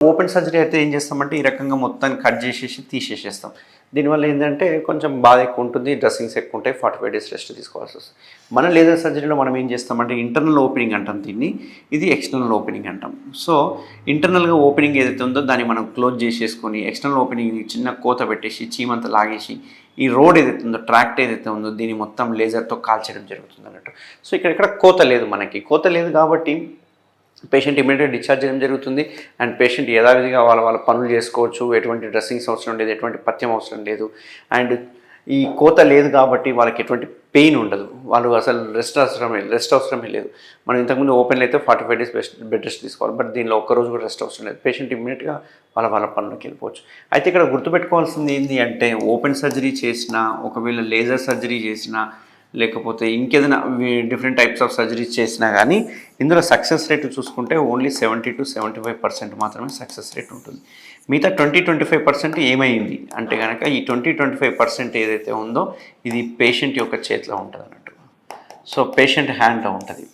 Open surgery అయితే ఏం చేస్తామంటే ఈ రకంగా మొత్తాన్ని కట్ చేసేసి తీసేసేస్తాం. దీనివల్ల ఏంటంటే కొంచెం బాధ ఎక్కువ ఉంటుంది, డ్రెస్సింగ్స్ ఎక్కువ ఉంటాయి, 45 డేస్ రెస్ట్ తీసుకోవాల్సి వస్తుంది. మన లేజర్ సర్జరీలో మనం ఏం చేస్తామంటే ఇంటర్నల్ ఓపెనింగ్ అంటాం దీన్ని, ఇది ఎక్స్టర్నల్ ఓపెనింగ్ అంటాం. సో ఇంటర్నల్గా ఓపెనింగ్ ఏదైతే ఉందో దాన్ని మనం క్లోజ్ చేసేసుకొని ఎక్స్టర్నల్ ఓపెనింగ్ చిన్న కోత పెట్టేసి చీమంతా లాగేసి ఈ రోడ్ ఏదైతే ఉందో ట్రాక్ట్ ఏదైతే ఉందో దీన్ని మొత్తం లేజర్తో కాల్చడం జరుగుతుంది అన్నట్టు. సో ఇక్కడ కోత లేదు, మనకి కోత లేదు కాబట్టి పేషెంట్ ఇమీడియట్గా డిశ్చార్జ్ చేయడం జరుగుతుంది. అండ్ పేషెంట్ యథావిధిగా వాళ్ళ పనులు చేసుకోవచ్చు. ఎటువంటి డ్రెస్సింగ్స్ అవసరం లేదు, ఎటువంటి పథ్యం అవసరం లేదు. అండ్ ఈ కోత లేదు కాబట్టి వాళ్ళకి ఎటువంటి పెయిన్ ఉండదు, వాళ్ళు అసలు రెస్ట్ అవసరమే లేదు. మనం ఇంతకుముందు ఓపెన్లో అయితే 45 డేస్ బెడ్ రెస్ట్ తీసుకోవాలి, బట్ దీనిలో ఒక్కరోజు కూడా రెస్ట్ అవసరం లేదు. పేషెంట్ ఇమీడియట్గా వాళ్ళ పనులకు వెళ్ళిపోవచ్చు. అయితే ఇక్కడ గుర్తుపెట్టుకోవాల్సింది ఏంటి అంటే ఓపెన్ సర్జరీ చేసినా, ఒకవేళ లేజర్ సర్జరీ చేసినా, లేకపోతే ఇంకేదైనా డిఫరెంట్ టైప్స్ ఆఫ్ సర్జరీస్ చేసినా కానీ ఇందులో సక్సెస్ రేట్ చూసుకుంటే ఓన్లీ 70 to 75% మాత్రమే సక్సెస్ రేట్ ఉంటుంది. మిగతా 20-25% ఏమైంది అంటే కనుక ఈ 20-25% ఏదైతే ఉందో ఇది పేషెంట్ యొక్క చేతిలో ఉంటుంది అన్నట్టు. సో పేషెంట్ హ్యాండ్లో ఉంటుంది.